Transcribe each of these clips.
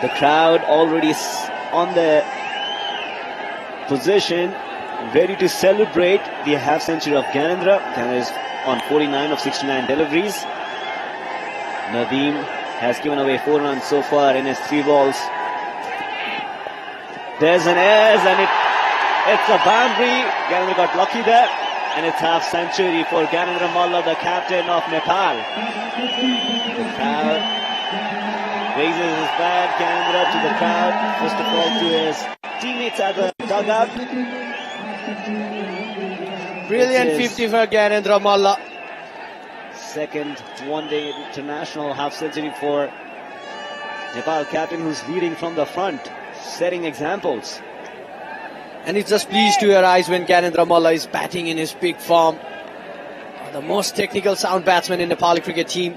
The crowd already on the position, ready to celebrate the half century of Gyanendra. Gyanendra is on 49 of 69 deliveries. Nadeem has given away 4 runs so far in his 3 balls. There's an ace and it's a boundary. Gyanendra got lucky there, and it's half century for Gyanendra Malla, the captain of Nepal. The crowd raises his bat. Gyanendra to the crowd, first of all to his teammates at the dugout. Brilliant 50 for Gyanendra Malla. Second one-day international half century for Nepal captain, who's leading from the front, setting examples. And it's just pleased to your eyes when Gyanendra Malla is batting in his peak form. The most technical sound batsman in the Nepali cricket team.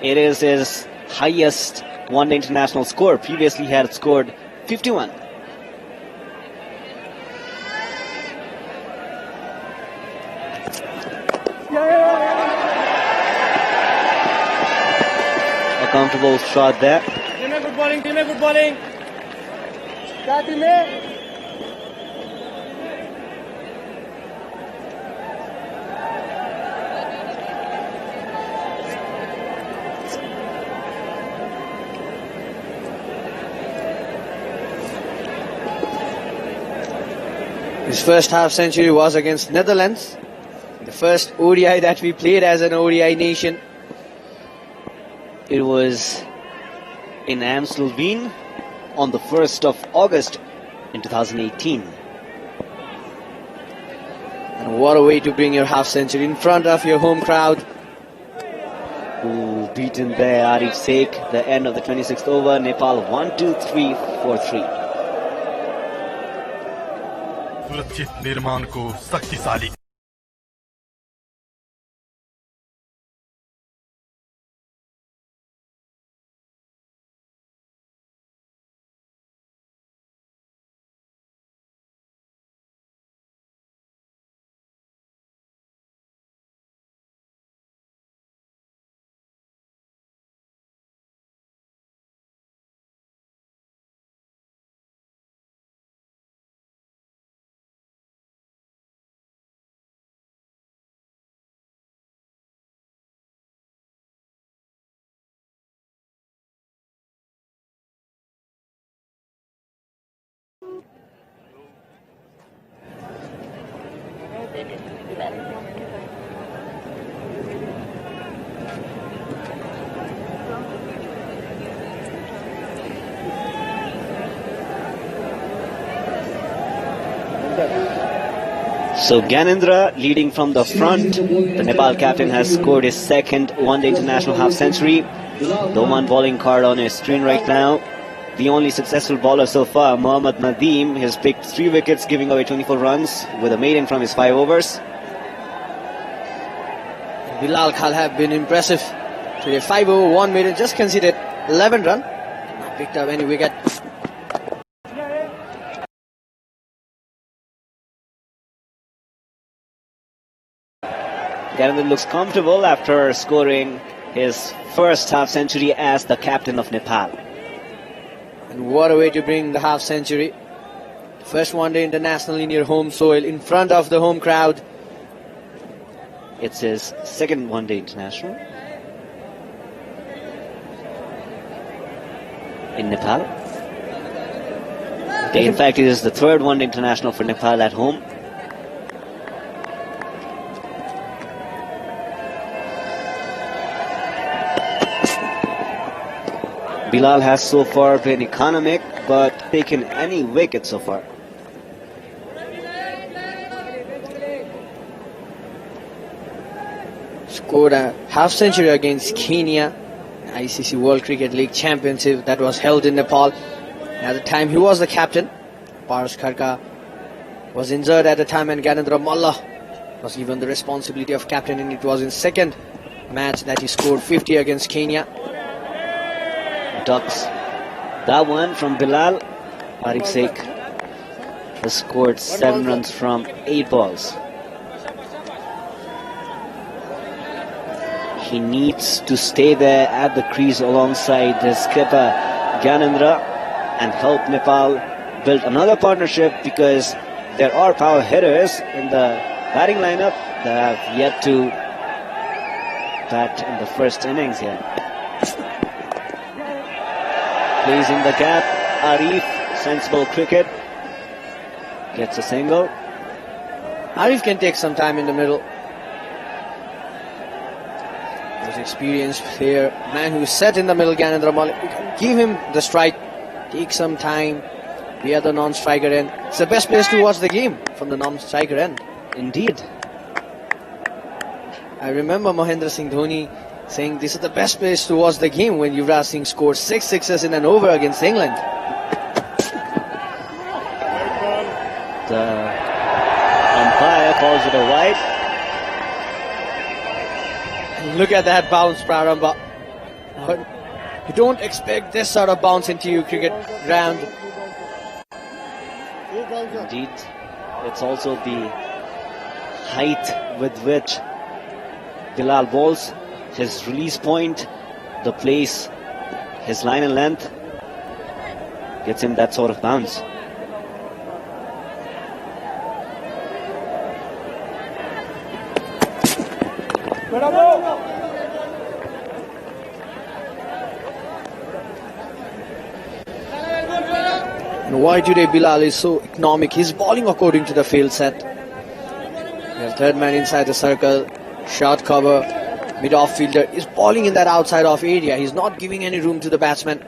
It is his highest one-day international score. Previously he had scored 51. A comfortable shot there. Good bowling, good bowling. His first half century was against Netherlands, the first ODI that we played as an ODI nation. It was in Amstelveen on the 1st of August in 2018. And what a way to bring your half century in front of your home crowd. Ooh, beaten there, Arif Sheikh, the end of the 26th over. Nepal 1-2-3 4-3. सुरक्षित निर्माण को शक्तिशाली So Gyanendra leading from the front. The Nepal captain has scored his second one-day international half century. The one bowling card on his screen right now. The only successful bowler so far, Mohammad Nadeem, has picked 3 wickets, giving away 24 runs with a maiden from his 5 overs. Bilal Khal have been impressive today. 5 over 1 maiden, just conceded 11 run. Not picked up any wicket. Gyanendra looks comfortable after scoring his first half century as the captain of Nepal. And what a way to bring the half century. First one-day international in your home soil, in front of the home crowd. It's his second one-day international in Nepal. In fact, it is the third one-day international for Nepal at home. Bilal has so far been economic, but taken any wicket so far. Scored a half century against Kenya, ICC World Cricket League Championship that was held in Nepal. At the time he was the captain. Paras Kharka was injured at the time, and Gyanendra Malla was given the responsibility of captain, and it was in second match that he scored 50 against Kenya. Ducks that one from Bilal. Arif Sheikh has scored 7 runs from 8 balls. He needs to stay there at the crease alongside his skipper Gyanendra and help Nepal build another partnership, because there are power hitters in the batting lineup that have yet to bat in the first innings here. Plays in the gap. Arif, sensible cricket, gets a single. Arif can take some time in the middle. He's an experienced player, man who is set in the middle, Gyanendra Malik. You can give him the strike, take some time, be at the non-striker end. It's the best place to watch the game, from the non-striker end. Indeed. I remember Mahendra Singh Dhoni saying this is the best place to watch the game when Yuvraj Singh scored 6 sixes in an over against England. The umpire calls it a wide. Look at that bounce, Prarambha. You don't expect this sort of bounce into your cricket ground. Indeed, it's also the height with which Bilal bowls, his release point, the place, his line and length gets him that sort of bounce. And why today Bilal is so economic? He's bowling according to the field set. The third man inside the circle, short cover, mid-off fielder is bowling in that outside off area. He's not giving any room to the batsman.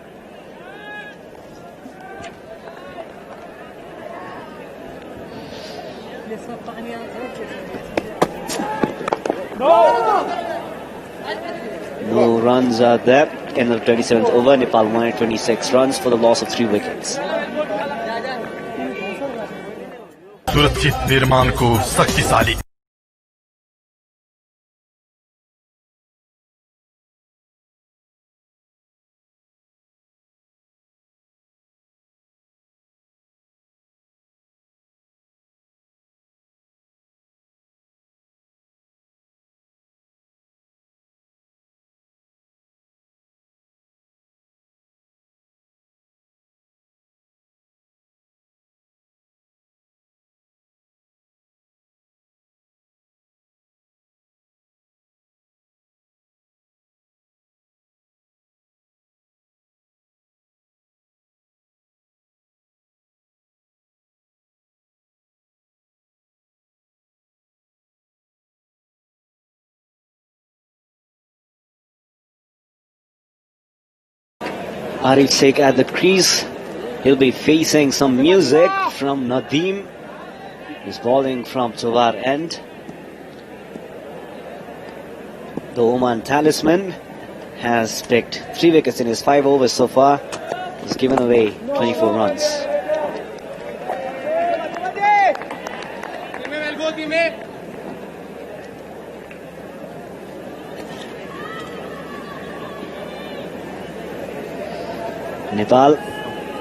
No runs are there. End of 27th over. Nepal won at 26 runs for the loss of 3 wickets. सुरक्षित निर्माण को शक्तिशाली Arif Sheikh at the crease. He'll be facing some music from Nadeem. He's bowling from Chovar end. The Oman talisman has picked 3 wickets in his 5 overs so far. He's given away 24 runs. Nepal,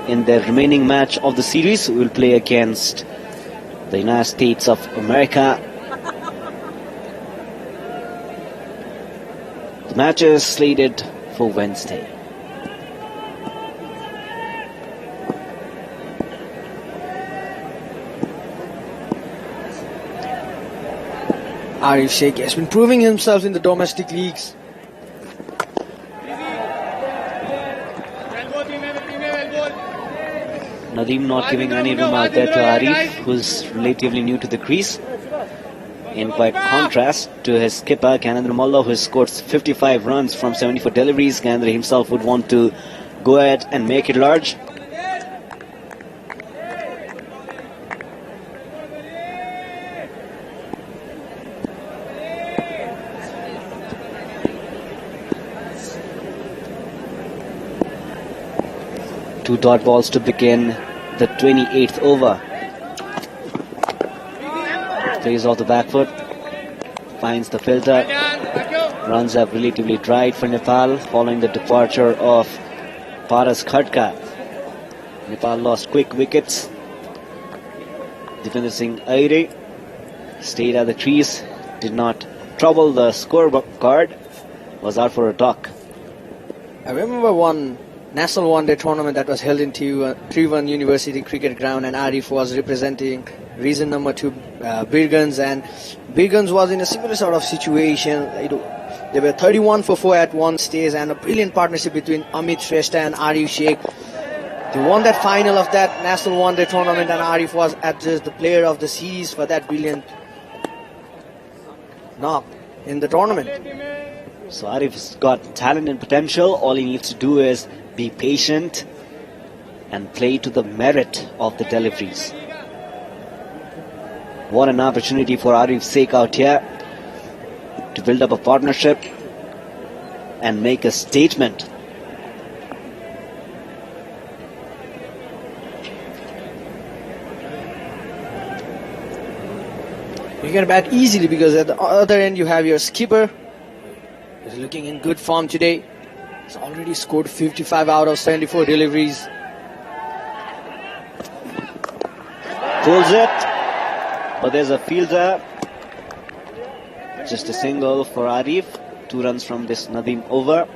in their remaining match of the series, will play against the United States of America. The match is slated for Wednesday. Arif Sheikh has been proving himself in the domestic leagues. Nadeem not giving any room out there to Arif, who's relatively new to the crease. In quite contrast to his skipper, Gyanendra Malla, who has scored 55 runs from 74 deliveries. Gyanendra himself would want to go ahead and make it large. Two dot balls to begin the 28th over. Plays off the back foot, finds the filter. Runs have relatively dried for Nepal following the departure of Paras Khadka. Nepal lost quick wickets. Defender Singh Aire stayed at the crease, did not trouble the scorecard. was out for a talk. I remember one national one-day tournament that was held in Trivandrum University Cricket Ground, and Arif was representing region number 2, Birgans, and Birgans was in a similar sort of situation. They were 31 for 4 at one stage, and a brilliant partnership between Amit Shrestha and Arif Sheikh. They won that final of that national one-day tournament, and Arif was adjudged the player of the series for that brilliant knock in the tournament. So Arif's got talent and potential. All he needs to do is be patient and play to the merit of the deliveries. What an opportunity for Arif Sheikh out here to build up a partnership and make a statement. You can bat easily because at the other end you have your skipper. He's looking in good form today. He's already scored 55 out of 74 deliveries. Pulls it, but there's a fielder. Just a single for Arif. 2 runs from this Nadeem over.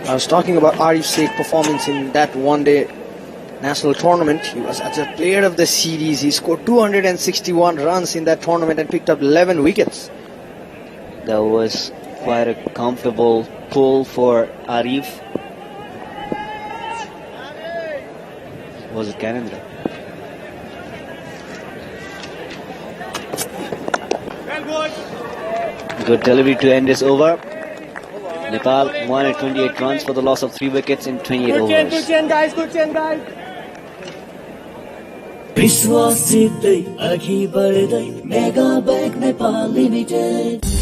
I was talking about Arif Sheikh's performance in that one-day national tournament. He was as a player of the series. He scored 261 runs in that tournament and picked up 11 wickets. That was quite a comfortable pull for Arif. Was it Ganendra? Good delivery to end this over. Nepal won at 28 runs for the loss of 3 wickets in 28 overs. Good chain, guys. विश्वासितै अघि बढ्दै mega bank Nepal limited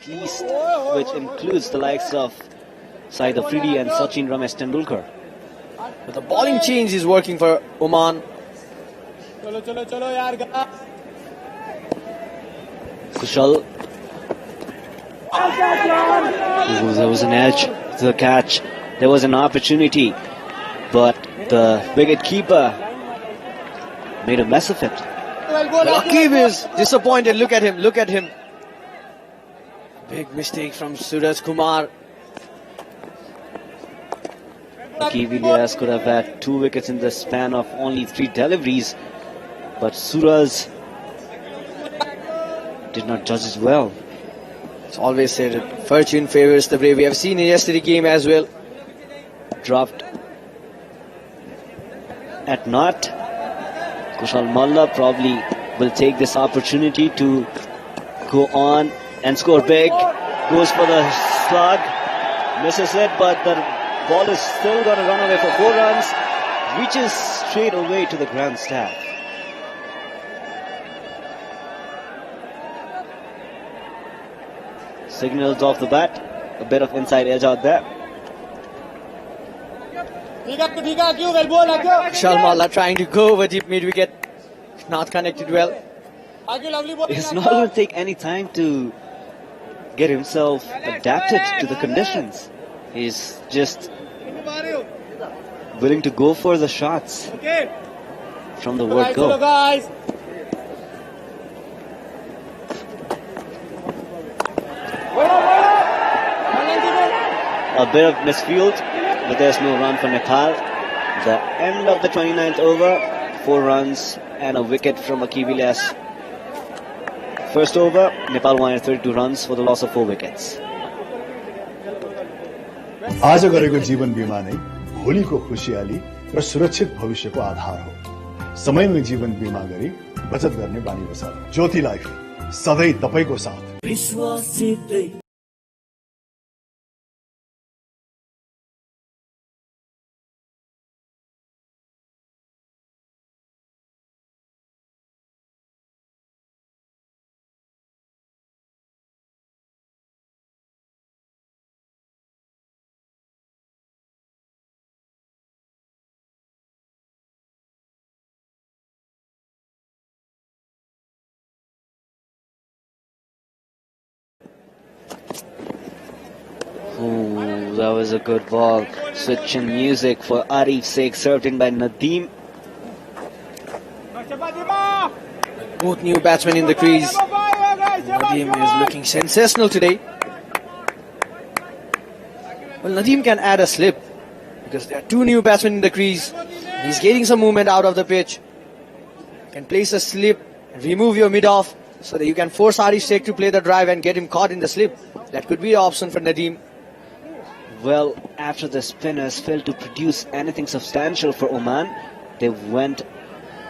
at least, which includes the likes of Saeed Afridi and Sachin Ramesh Tendulkar. But the bowling change is working for Oman. Kushal. There was an edge to the catch. There was an opportunity, but the wicket keeper made a mess of it. Aqib is disappointed. Look at him. Look at him. Big mistake from Suraj Kumar. Aqib Ilyas could have had 2 wickets in the span of only 3 deliveries, but Suraj did not judge it well. It's always said that fortune favors the brave. We have seen in yesterday's game as well. Dropped at knot. Kushal Malla probably will take this opportunity to go on and score big. Goes for the slug, misses it, but the ball is still going to run away for 4 runs. Reaches straight away to the grandstand. Signals off the bat. A bit of inside edge out there. Kushal Malla trying to go over deep mid wicket. Not connected well. It's not going to take any time to get himself adapted to the conditions. He's just willing to go for the shots from the word go. A bit of misfield, but there's no run for Nepal. The end of the 29th over, 4 runs and a wicket from Aqib Ilyas. First over, Nepal wanted 32 runs for the loss of 4 wickets. आज गरेको जीवन बीमा नै भोलिको खुशियाली र सुरक्षित भविष्यको आधार हो। समयमै जीवन बीमा गरी बचत गर्ने बानी बसाल्नु। ज्योति लाइफ सधैँ तपाईको साथ। विश्वासित Ooh, that was a good ball. Switching music for Arif Sheikh, served in by Nadeem. Both new batsmen in the crease. Nadeem is looking sensational today. Well, Nadeem can add a slip because there are 2 new batsmen in the crease. He's getting some movement out of the pitch. Can place a slip, remove your mid-off so that you can force Arif Sheikh to play the drive and get him caught in the slip. That could be an option for Nadeem. Well, after the spinners failed to produce anything substantial for Oman, they went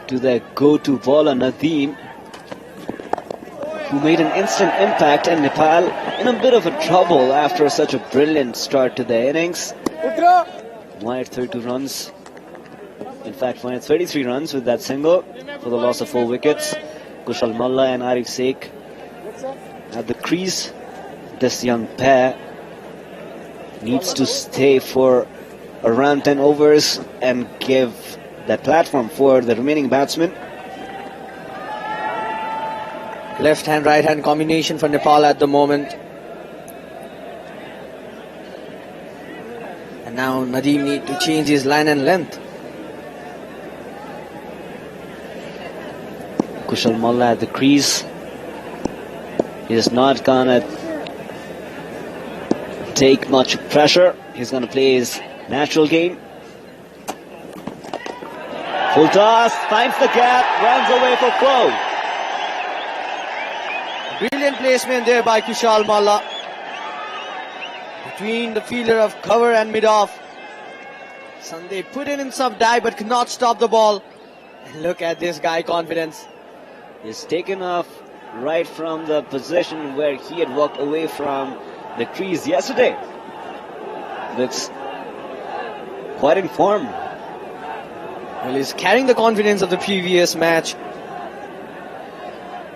to their go-to bowler Nadeem, who made an instant impact, and Nepal in a bit of a trouble after such a brilliant start to their innings. Wanted 32 runs. In fact, wanted 33 runs with that single for the loss of 4 wickets. Kushal Malla and Arif Sheikh at the crease. This young pair needs to stay for around 10 overs and give that platform for the remaining batsmen. Left hand, right hand combination for Nepal at the moment. And now Nadeem need to change his line and length. Kushal Malla at the crease. He is not gonna take much pressure. He's gonna play his natural game. Full toss, finds the gap, runs away for 4. Brilliant placement there by Kushal Malla. Between the fielder of cover and mid-off. Sunday put in some dive but could not stop the ball. And look at this guy, confidence. He's taken off right from the position where he had walked away from the crease yesterday. Looks quite in form. Well, he's carrying the confidence of the previous match.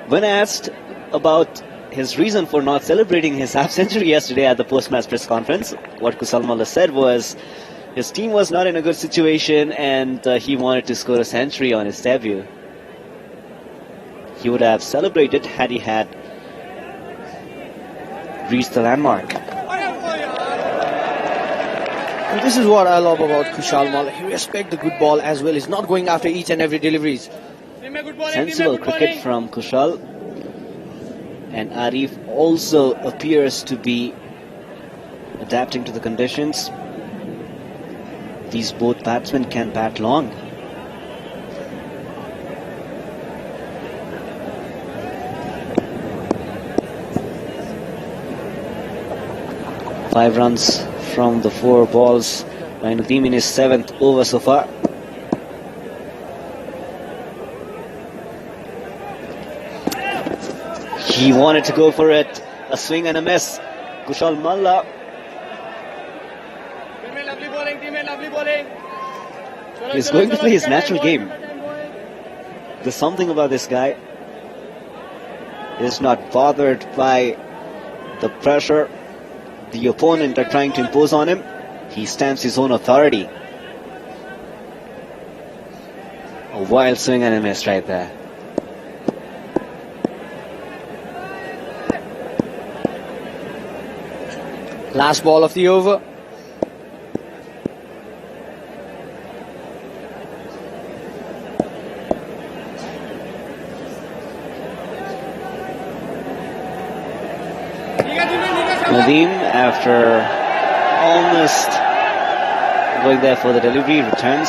When asked about his reason for not celebrating his half-century yesterday at the post-match press conference. What Kusal Malla said was his team was not in a good situation and he wanted to score a century on his debut. He would have celebrated had he had reached the landmark. And this is what I love about Kushal Malla. He respects the good ball as well. He's not going after each and every deliveries. Sensible cricket from Kushal. And Arif also appears to be adapting to the conditions. These both batsmen can bat long. Five runs from the 4 balls. Nadim in his 7th over so far. He wanted to go for it. A swing and a miss. Kushal Malla. He's going to play his natural game. There's something about this guy. He's not bothered by the pressure the opponent are trying to impose on him. He stamps his own authority. A wild swing and a miss right there. Last ball of the over. Nadim, after almost going there for the delivery, returns.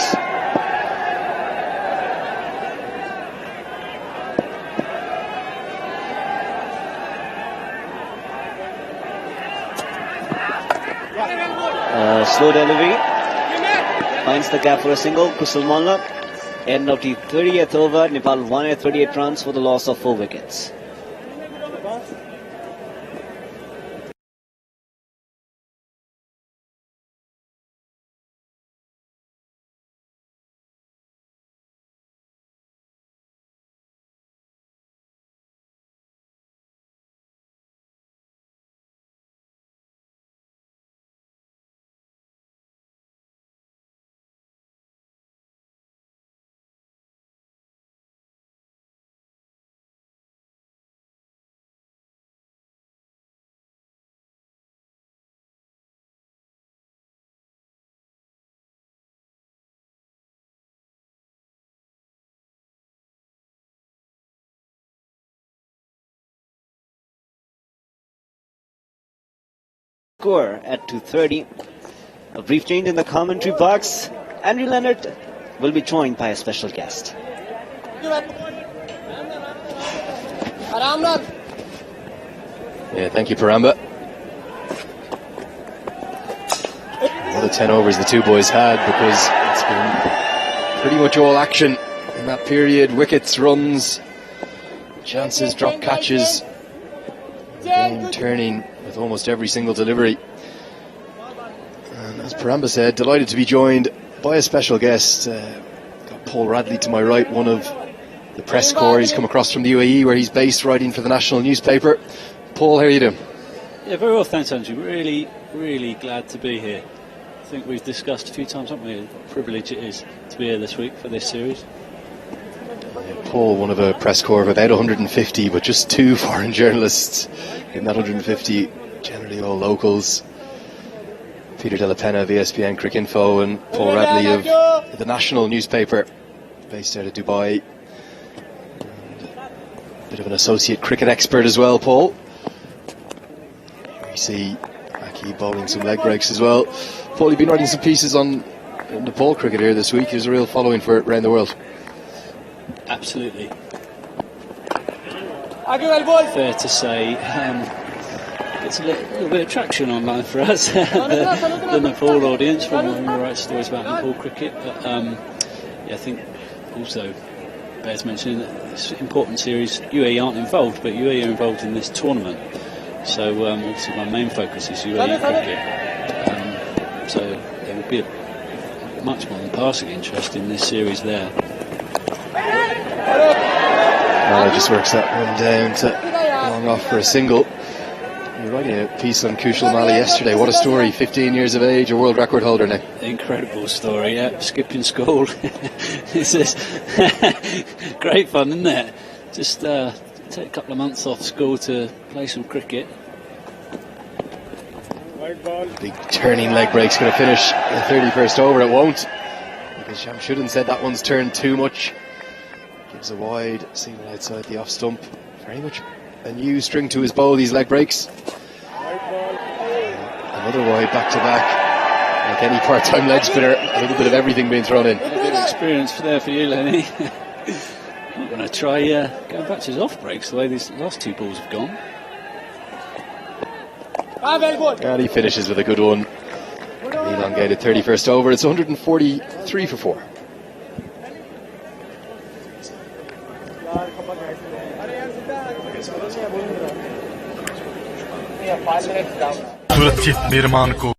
Slow delivery. Finds the gap for a single. Kusal Malla. End of the 30th over. Nepal won at 38 runs for the loss of 4 wickets. Score at 2:30. A brief change in the commentary box. Andrew Leonard will be joined by a special guest. Yeah, thank you, Paramba. What a 10 overs the two boys had, because it's been pretty much all action in that period. Wickets, runs, chances, drop catches. Game turning with almost every single delivery. And as Paramba said, delighted to be joined by a special guest. Got Paul Radley to my right, one of the press corps. He's come across from the UAE, where he's based, writing for the national newspaper. Paul, how are you doing? Yeah, very well, thanks, Andrew. Really glad to be here. I think we've discussed a few times, haven't we, what a privilege it is to be here this week for this series. Paul, one of a press corps of about 150, but just 2 foreign journalists in that 150, generally all locals. Peter Della Penna of ESPN Cricinfo, and Paul Radley of the national newspaper based out of Dubai. And a bit of an associate cricket expert as well, Paul. You see Aki bowling some leg breaks as well. Paul, you've been writing some pieces on Nepal cricket here this week. There's a real following for it around the world. Absolutely. Fair to say, it's a little bit of traction online for us, the Nepal audience, from when we write stories about Nepal cricket. But yeah, I think also bears mentioning that it's an important series. UAE aren't involved, but UAE are involved in this tournament. So obviously my main focus is UAE cricket. So there will be a much more than passing interest in this series there. Mala just works that one down to long off for a single. You were writing a piece on Kushal Malla yesterday. What a story, 15 years of age, a world record holder now. Incredible story, yeah. Skipping school. It's just great fun, isn't it? Just take a couple of months off school to play some cricket. Big turning leg break's going to finish the 31st over. It won't, because Shamshuddin said that one's turned too much. Gives a wide single outside the off stump. Very much a new string to his bow, these leg breaks. Another wide back to back. Like any part-time leg spinner, a little bit of everything being thrown in. A bit of experience there for you, Lenny. I'm going to try going back to his off breaks the way these last two balls have gone. And he finishes with a good one. An elongated 31st over. It's 143 for 4. सुरक्षित निर्माण को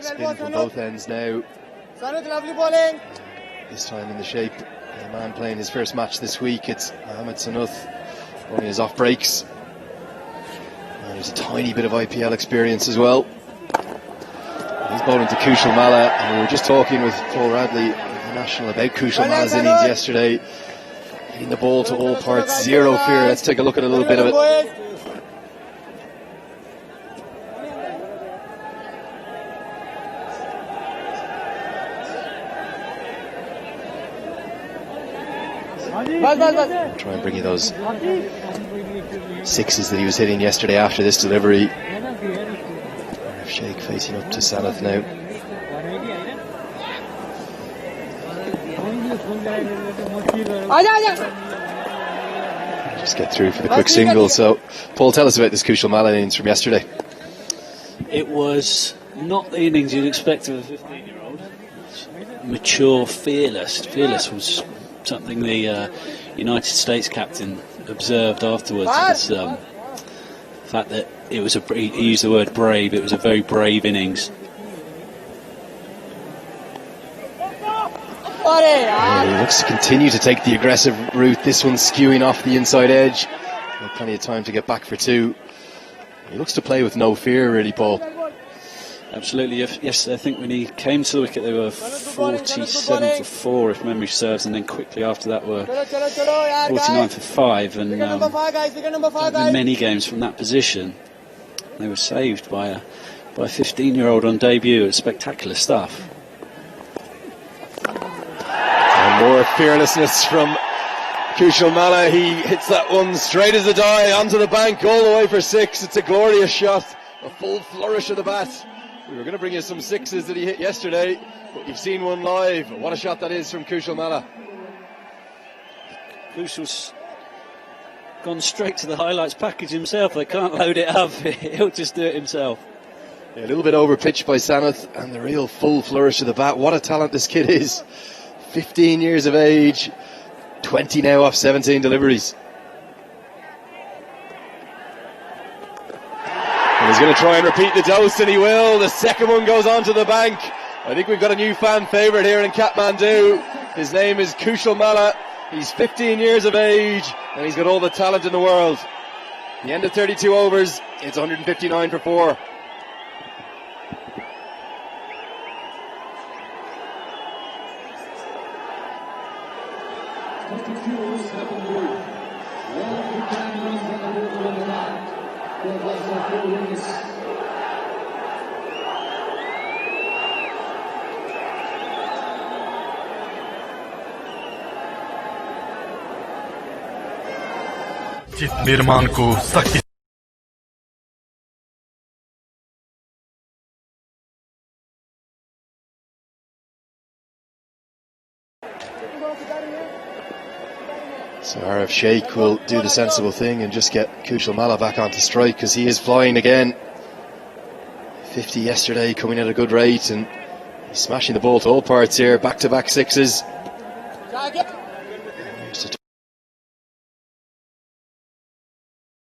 Spin from both ends now. This time in the shape of a man playing his first match this week. It's Mohamed Sanuth, only his off breaks. And there's a tiny bit of IPL experience as well. He's bowling to Kushal Malla, and we were just talking with Paul Radley, the national, about Kushal Malla's innings yesterday. Hitting the ball to all parts, zero fear. Let's take a look at a little bit of it. I'll try and bring you those sixes that he was hitting yesterday after this delivery. Sheikh facing up to Sanath now. Just get through for the quick single. So, Paul, tell us about this Kushal Malla innings from yesterday. It was not the innings you'd expect of a 15-year-old. Mature, fearless. Fearless was something the United States captain observed afterwards. The fact that it was he used the word brave. It was a very brave innings. He looks to continue to take the aggressive route. This one's skewing off the inside edge. Plenty of time to get back for two. He looks to play with no fear, really, Paul. Absolutely. Yes, I think when he came to the wicket they were 47 for 4 if memory serves, and then quickly after that were 49 for 5, and many games from that position they were saved by a 15-year-old on debut. It's spectacular stuff. And more fearlessness from Kushal Malla. He hits that one straight as a die onto the bank all the way for 6. It's a glorious shot, a full flourish of the bat. We were going to bring you some sixes that he hit yesterday, but you've seen one live. What a shot that is from Kushal Malla. Kushal's gone straight to the highlights package himself. They can't load it up. He'll just do it himself. Yeah, a little bit over pitched by Sanath, and the real full flourish of the bat. What a talent this kid is. 15 years of age, 20 now off 17 deliveries. And he's going to try and repeat the dose, and he will. The second one goes onto the bank. I think we've got a new fan favourite here in Kathmandu. His name is Kushal Malla. He's 15 years of age, and he's got all the talent in the world. The end of 32 overs, it's 159 for 4. निर्माण को शक्ति So Arif Sheikh will do the sensible thing and just get Kushal Malla back onto strike, because he is flying again. 50 yesterday, coming at a good rate, and he's smashing the ball to all parts here. Back-to-back sixes. Here's to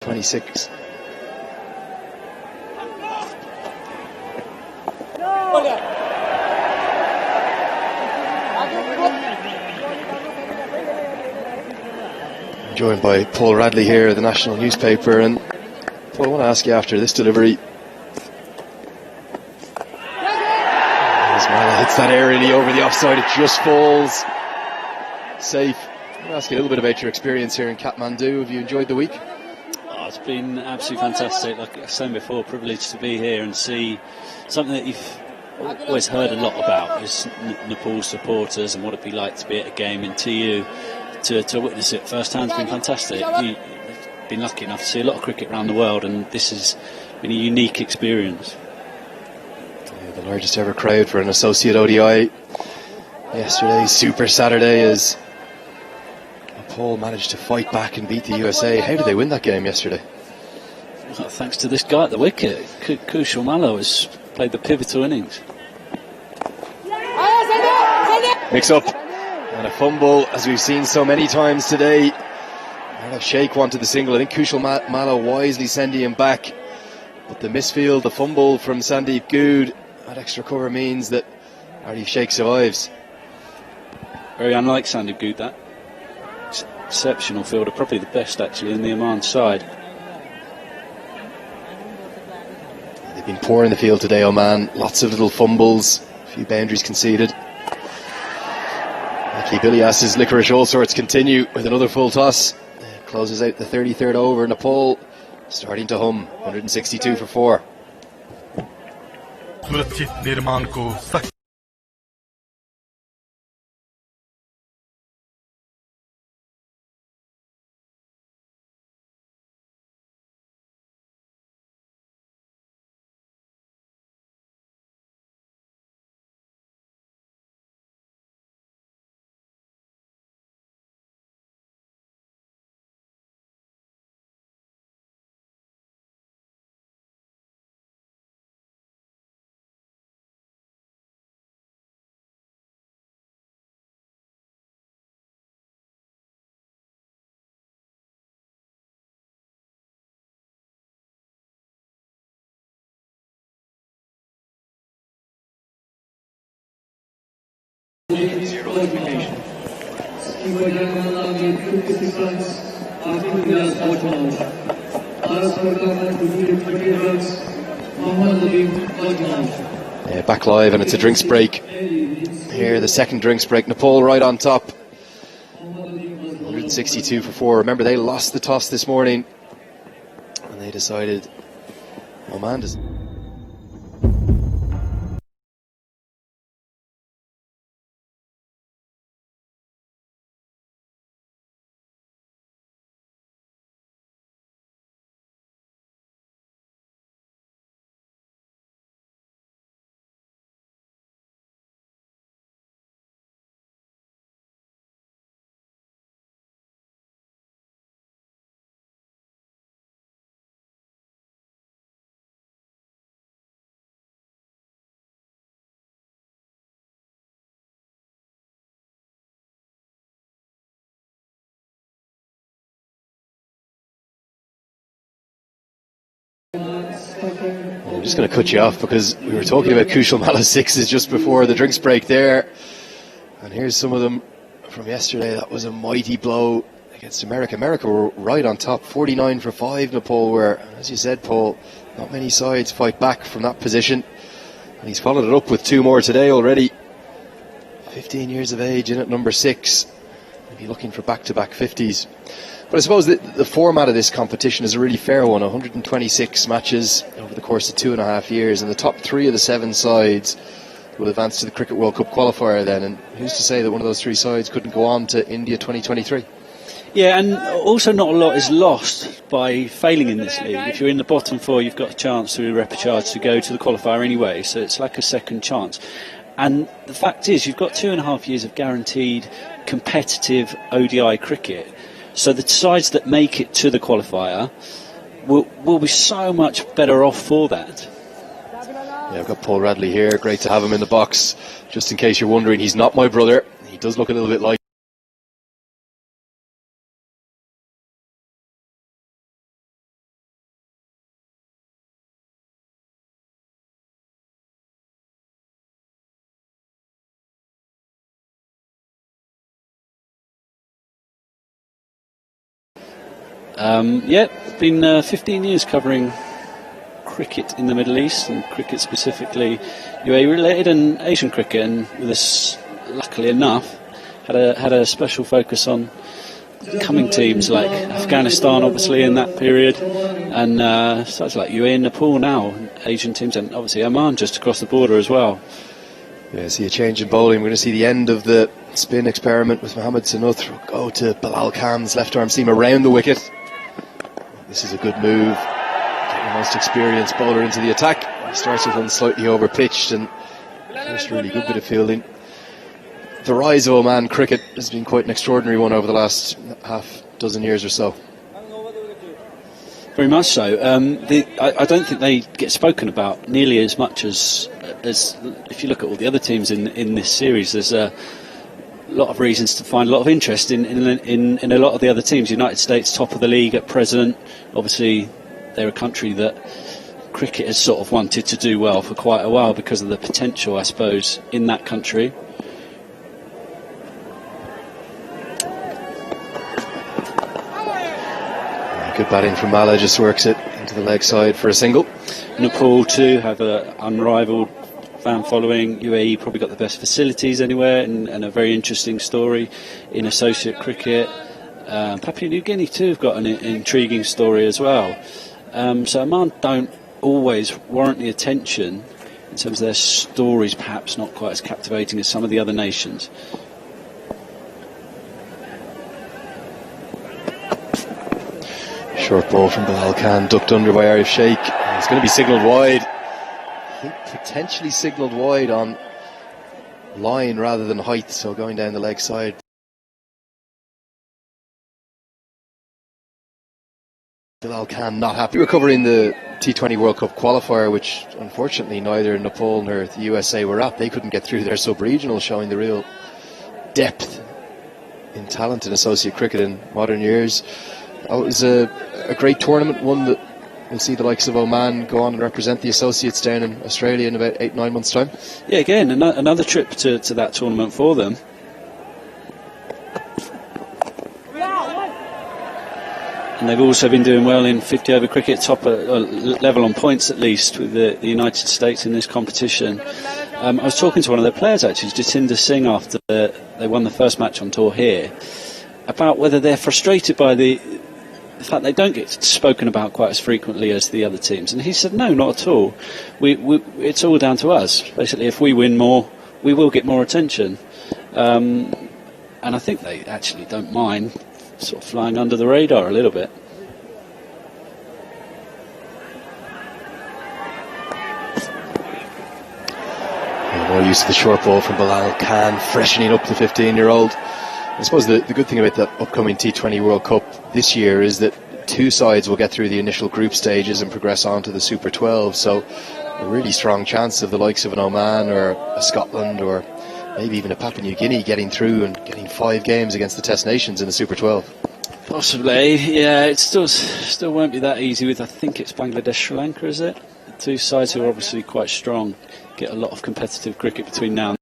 26. I'm joined by Paul Radley here at the National Newspaper, and Paul, I want to ask you after this delivery. As Malla hits that aerially over the offside, it just falls safe. I want to ask you a little bit about your experience here in Kathmandu. Have you enjoyed the week? Oh, it's been absolutely fantastic. Like I was saying before, privileged to be here and see something that you've always heard a lot about, is Nepal supporters and what it'd be like to be at a game in TU. To witness it firsthand has been fantastic. You've been lucky enough to see a lot of cricket around the world, and this has been a unique experience. Yeah, the largest ever crowd for an associate ODI yesterday, Super Saturday, as Nepal managed to fight back and beat the USA. How did they win that game yesterday? Well, thanks to this guy at the wicket. Kushal Malla has played the pivotal innings. Mix up and a fumble, as we've seen so many times today. Arif Sheikh wanted the single. I think Kushal Malla wisely sending him back, but the misfield, the fumble from Sandeep Good, that extra cover means that Arif Sheikh survives. Very unlike Sandeep Good, that. Exceptional fielder, probably the best actually in the Oman side. They've been poor in the field today, Oman. Lots of little fumbles, a few boundaries conceded. Keep Ilyas's licorice all sorts continue with another full toss. Closes out the 33rd over. Nepal starting to hum. 162 for 4. सुरक्षित निर्माण को सख्त Back live, and it's a drinks break. Here, the second drinks break. Nepal right on top. 162 for 4. Remember, they lost the toss this morning, and they decided Oman does. I'm just going to cut you off because we were talking about Kushal Malla's sixes just before the drinks break there, and here's some of them from yesterday. That was a mighty blow against America. America were right on top, 49 for 5. Nepal were, as you said, Paul, not many sides fight back from that position, and he's followed it up with 2 more today already. 15 years of age in at number 6. Maybe looking for back-to-back 50s. But I suppose the format of this competition is a really fair one. 126 matches over the course of 2.5 years, and the top 3 of the 7 sides will advance to the Cricket World Cup qualifier then. And who's to say that one of those 3 sides couldn't go on to India 2023? Yeah, and also not a lot is lost by failing in this league. If you're in the bottom 4, you've got a chance through repechage to go to the qualifier anyway, so it's like a second chance. And the fact is, you've got 2.5 years of guaranteed competitive ODI cricket, So the sides that make it to the qualifier will be so much better off for that. Yeah, I've got Paul Radley here. Great to have him in the box. Just in case you're wondering, he's not my brother. He does look a little bit like. Been 15 years covering cricket in the Middle East, and cricket specifically UAE related and Asian cricket, and with us, luckily enough, had a special focus on coming teams like Afghanistan, obviously in that period, and such like UAE and Nepal now, Asian teams, and obviously Oman just across the border as well. Yeah, see a change in bowling. We're going to see the end of the spin experiment with Mohammad Sanuth. Go to Bilal Khan's left arm seam around the wicket. This is a good move. Get your most experienced bowler into the attack. He starts with one slightly over pitched, and just really good bit of fielding. The rise of Oman cricket has been quite an extraordinary one over the last half dozen years or so. Very much so. I don't think they get spoken about nearly as much as if you look at all the other teams in this series. There's a lot of reasons to find a lot of interest in a lot of the other teams. United States, top of the league at present. Obviously, they're a country that cricket has sort of wanted to do well for quite a while because of the potential, I suppose, in that country. Good batting from Mala, just works it into the leg side for a single. Nepal too have an unrivalled fan following. UAE probably got the best facilities anywhere, and a very interesting story in associate cricket. Papua New Guinea too have got an intriguing story as well. So Oman don't always warrant the attention in terms of their stories, perhaps not quite as captivating as some of the other nations. Short ball from Bilal Khan, ducked under by Arif Sheikh. It's going to be signalled wide. I think potentially signalled wide on line rather than height, so going down the leg side. Bilal Khan not happy. We're covering the T20 World Cup qualifier, which unfortunately neither Nepal nor the USA were at. They couldn't get through their sub-regional, showing the real depth in talent in associate cricket in modern years. It was a great tournament, one that we'll see the likes of Oman go on and represent the associates down in Australia in about 8-9 months' time. Yeah, again, another trip to that tournament for them. And they've also been doing well in 50 over cricket, top level on points at least, with the United States in this competition. I was talking to one of their players actually, Jatinder Singh, after they won the first match on tour here, about whether they're frustrated by the fact they don't get spoken about quite as frequently as the other teams. And he said, no, not at all. It's all down to us. Basically, if we win more, we will get more attention. And I think they actually don't mind sort of flying under the radar a little bit. More use of the short ball from Bilal Khan, freshening up the 15-year-old. I suppose the good thing about the upcoming T20 World Cup this year is that two sides will get through the initial group stages and progress on to the Super 12, so a really strong chance of the likes of an Oman or a Scotland or maybe even a Papua New Guinea getting through and getting 5 games against the Test Nations in the Super 12. Possibly, yeah. It still won't be that easy with, I think it's Bangladesh, Sri Lanka, is it? The two sides who are obviously quite strong get a lot of competitive cricket between now and